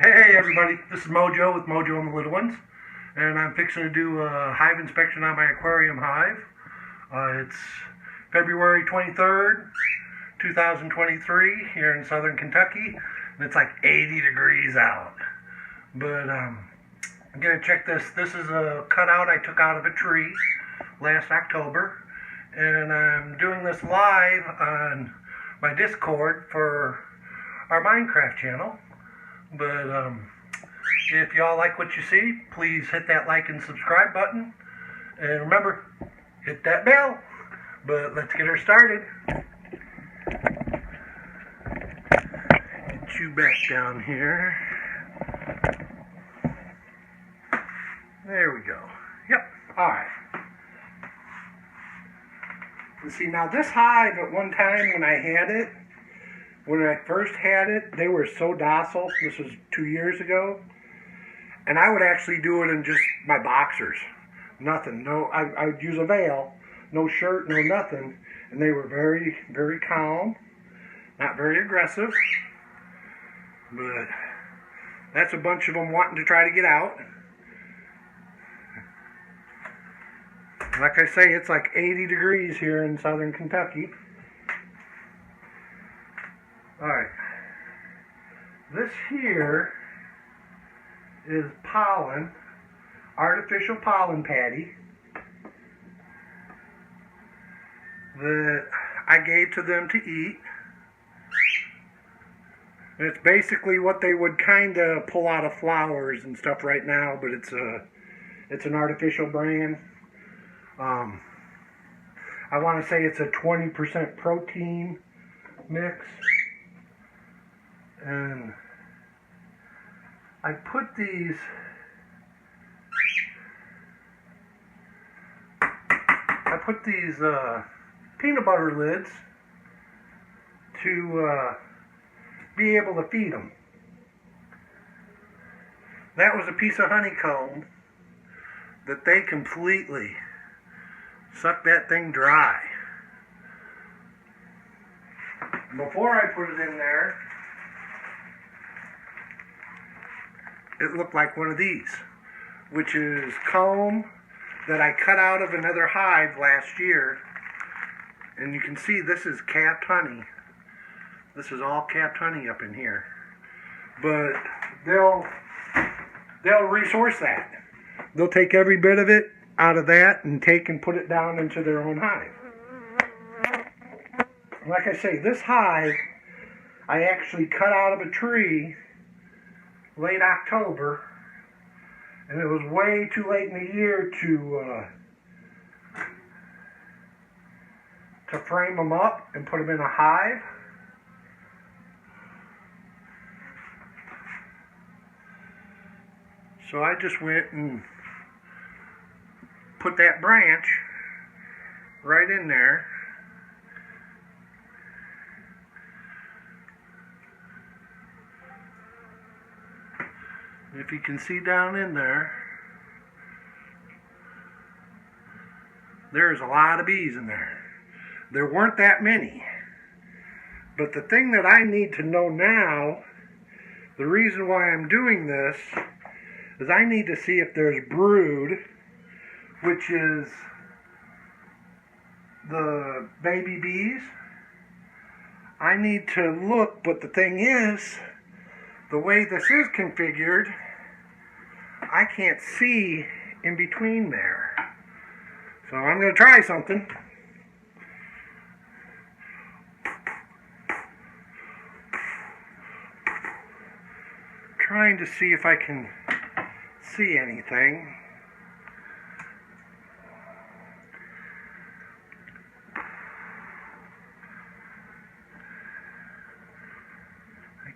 Hey everybody, this is Mojo with Mojo and the Little Ones, and I'm fixing to do a hive inspection on my aquarium hive. It's February 23rd, 2023 here in southern Kentucky, and it's like 80 degrees out. But I'm going to check this. This is a cutout I took out of a tree last October, and I'm doing this live on my Discord for our Minecraft channel. But if y'all like what you see, please hit that like and subscribe button. And remember, hit that bell. But let's get her started. Get you back down here. There we go. Yep. Alright. See, now this hive at one time when I first had it, they were so docile. This was 2 years ago. And I would actually do it in just my boxers. Nothing. No, I would use a veil. No shirt, no nothing. And they were very, very calm. Not very aggressive. But that's a bunch of them wanting to try to get out. Like I say, it's like 80 degrees here in southern Kentucky. Alright, this here is pollen, artificial pollen patty that I gave to them to eat. And it's basically what they would kind of pull out of flowers and stuff right now, but it's an artificial brand. I want to say it's a 20% protein mix. And I put these peanut butter lids to be able to feed them. That was a piece of honeycomb that they completely sucked that thing dry. Before I put it in there, it looked like one of these, which is comb that I cut out of another hive last year. And you can see this is capped honey. This is all capped honey up in here. But they'll resource that. They'll take every bit of it out of that and take and put it down into their own hive. Like I say, this hive I actually cut out of a tree late October, and it was way too late in the year to frame them up and put them in a hive. So I just went and put that branch right in there. If you can see down in there, there's a lot of bees in there. There weren't that many. But the thing that I need to know now, the reason why I'm doing this, is I need to see if there's brood, which is the baby bees. I need to look, but the thing is, the way this is configured, I can't see in between there. So I'm going to try something. Trying to see if I can see anything. I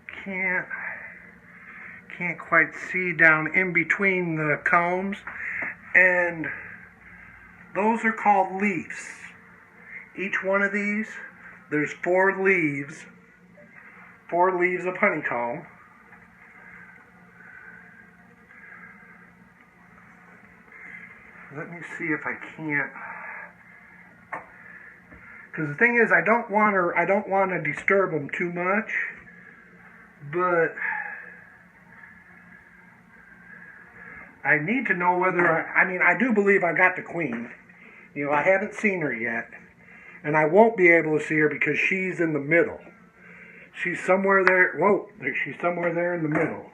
can't quite see down in between the combs, and those are called leaves. Each one of these, there's 4 leaves of honeycomb. Let me see if I can't, because the thing is, I don't want to disturb them too much, but I need to know whether I do believe I got the queen. You know, I haven't seen her yet. And I won't be able to see her because she's in the middle. She's somewhere there. Whoa, she's somewhere there in the middle.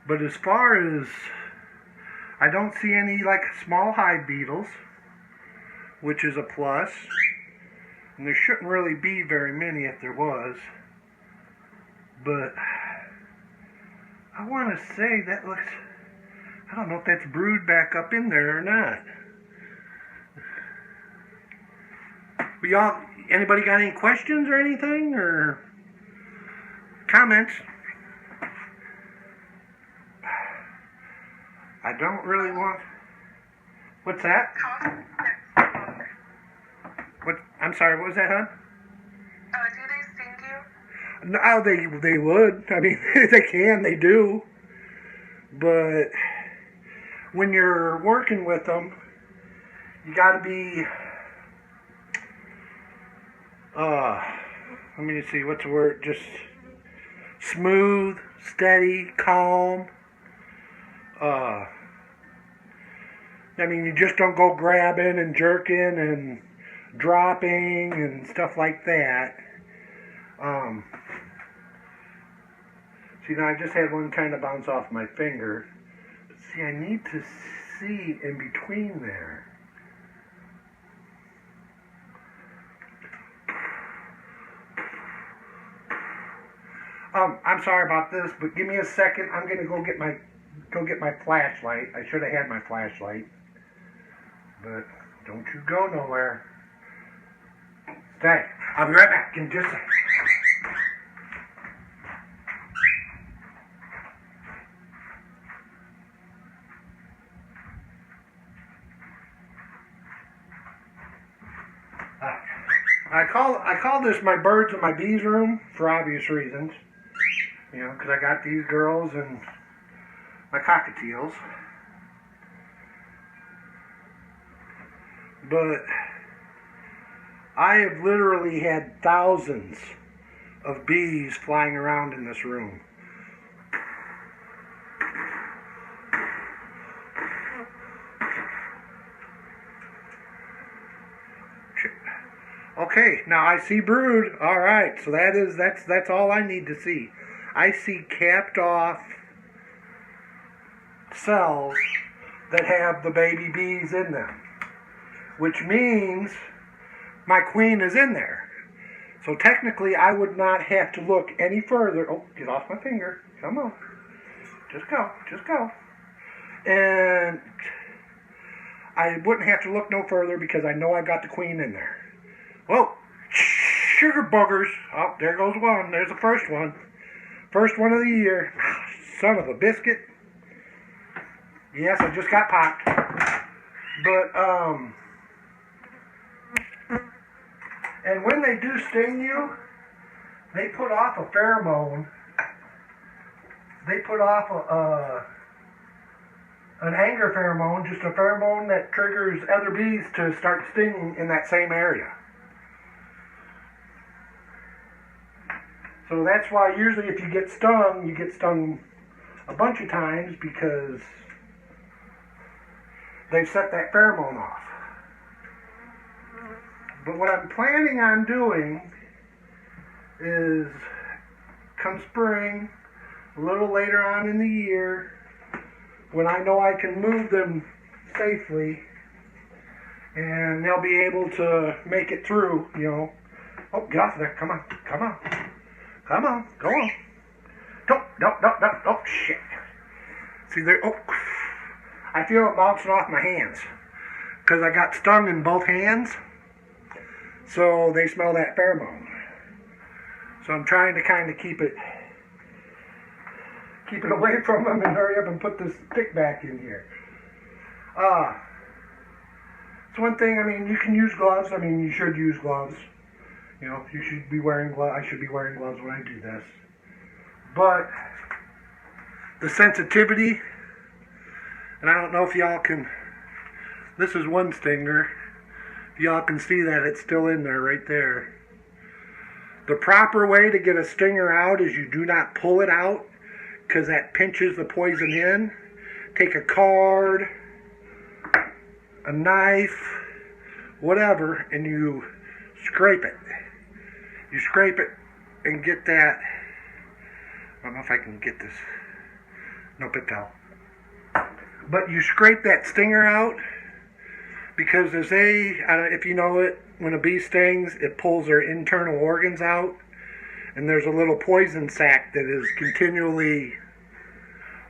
But as far as, I don't see any like small hive beetles, which is a plus. And there shouldn't really be very many if there was. But I want to say that looks, I don't know if that's brood back up in there or not. But y'all, anybody got any questions or anything or comments? I don't really want. What's that? What? I'm sorry. What was that, hon? Do they sting you? No, they would. I mean, they can. They do. But when you're working with them, you got to be. Let me see. What's the word? Just smooth, steady, calm. I mean, you just don't go grabbing and jerking and dropping and stuff like that. See, now I just had one kind of bounce off my finger. See, I need to see in between there. I'm sorry about this, but give me a second. I'm gonna go get my flashlight. I should have had my flashlight, but don't you go nowhere. Stay. I'll be right back in just a second. I call this my birds and my bees room for obvious reasons. You know, because I got these girls and my cockatiels. But I have literally had thousands of bees flying around in this room. Okay, now I see brood. All right, so that's all I need to see. I see capped off cells that have the baby bees in them, which means my queen is in there. So technically I would not have to look any further. Oh, get off my finger. Come on. Just go. Just go. And I wouldn't have to look no further because I know I got the queen in there. Whoa. Sugar buggers. Oh, there goes one. There's the first one. First one of the year. Son of a biscuit. Yes, I just got popped. But, and when they do sting you, they put off a pheromone. They put off an anger pheromone, just a pheromone that triggers other bees to start stinging in that same area. So that's why usually if you get stung a bunch of times because they've set that pheromone off. But what I'm planning on doing is come spring, a little later on in the year, when I know I can move them safely and they'll be able to make it through, you know. Oh, get off there. Come on. Come on. Come on. Go on. Don't. Oh, shit. See there. Oh. I feel it bouncing off my hands because I got stung in both hands. So they smell that pheromone. So I'm trying to kind of keep it away from them and hurry up and put this stick back in here. It's one thing, I mean, you can use gloves. I mean, you should use gloves. You know, you should be wearing gloves. I should be wearing gloves when I do this. But the sensitivity, and I don't know if y'all can, this is one stinger. If y'all can see that, it's still in there right there. The proper way to get a stinger out is you do not pull it out because that pinches the poison in. Take a card, a knife, whatever, and you scrape it. You scrape it and get that. I don't know if I can get this. Nope, it fell. But you scrape that stinger out because as if you know it, when a bee stings, it pulls their internal organs out, and there's a little poison sac that is continually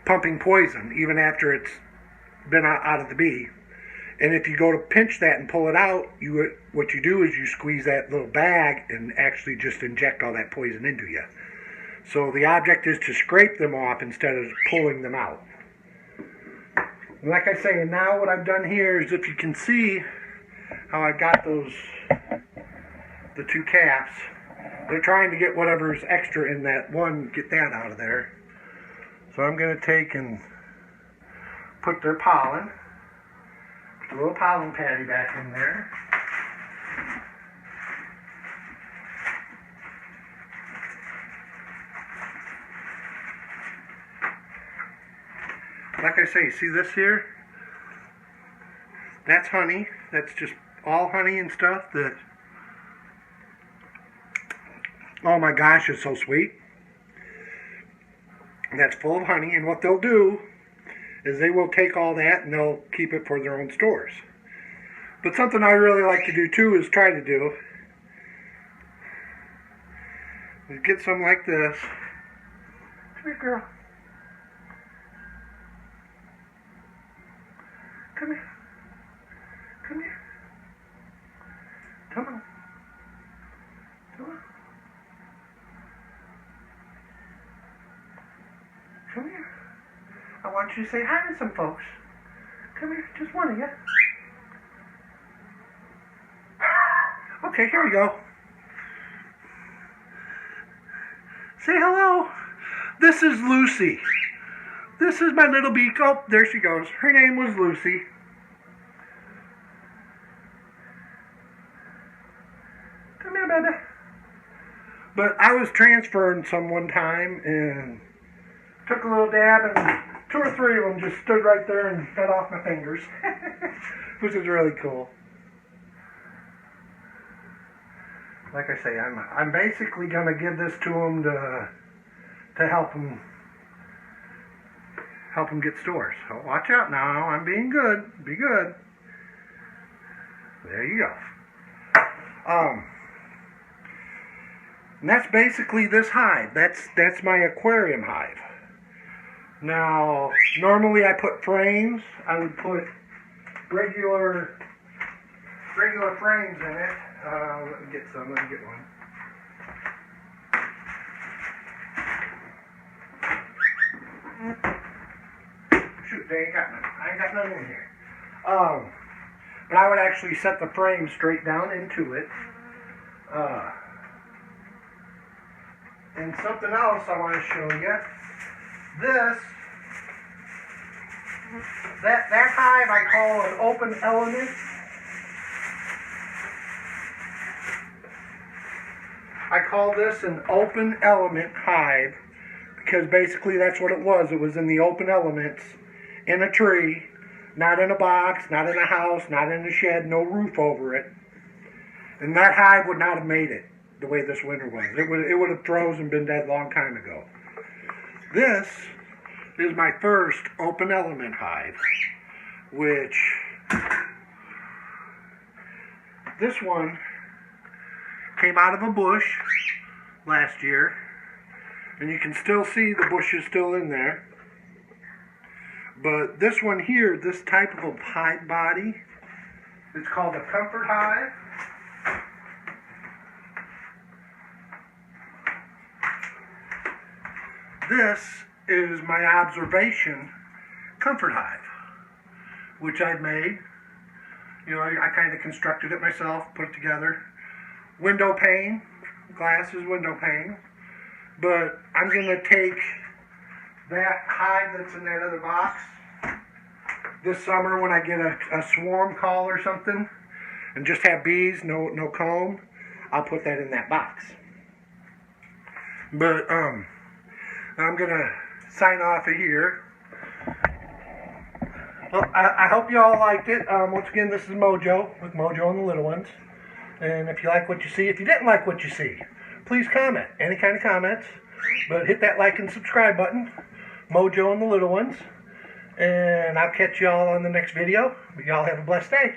pumping poison even after it's been out of the bee. And if you go to pinch that and pull it out, what you do is you squeeze that little bag and actually just inject all that poison into you. So the object is to scrape them off instead of pulling them out. And like I say, and now what I've done here is, if you can see how I've got the two caps, they're trying to get whatever's extra in that one, get that out of there. So I'm going to take and put their pollen, put the little pollen patty back in there. Like I say, see this here? That's honey. That's just all honey and stuff that, oh my gosh, it's so sweet. That's full of honey, and what they'll do is they will take all that and they'll keep it for their own stores. But something I really like to do too is try to do is get some like this. Come here, girl. Come here. Come here. Come on. Come on. Come here. I want you to say hi to some folks. Come here, just one of you. Okay, here we go. Say hello. This is Lucy. This is my little bee. Oh, there she goes. Her name was Lucy. Come here, baby. But I was transferring some one time and took a little dab, and 2 or 3 of them just stood right there and fed off my fingers, which is really cool. Like I say, I'm basically gonna give this to them to help them get stores. So watch out now. I'm being good. Be good. There you go. And that's basically this hive. That's my aquarium hive. Now, normally I put frames. I would put regular frames in it. Let me get some. Let me get one. Shoot, I ain't got nothing in here. But I would actually set the frame straight down into it. And something else I want to show you. That hive I call an open element. I call this an open element hive because basically that's what it was. It was in the open elements, in a tree, not in a box, not in a house, not in a shed, no roof over it. And that hive would not have made it the way this winter was. It would have froze and been dead a long time ago. This is my first open element hive, which this one came out of a bush last year, and you can still see the bush is still in there. But this one here, this type of a hive body, it's called a comfort hive. This is my observation comfort hive, which I've made. You know, I kind of constructed it myself, put it together. Window pane, glass is window pane. But I'm going to take that hive that's in that other box this summer when I get a swarm call or something and just have bees, no comb, I'll put that in that box. But I'm going to sign off of here. Well, I hope you all liked it. Once again, this is Mojo with Mojo and the Little Ones. And if you like what you see, if you didn't like what you see, please comment. Any kind of comments. But hit that like and subscribe button. Mojo and the Little Ones. And I'll catch you all on the next video. Y'all have a blessed day.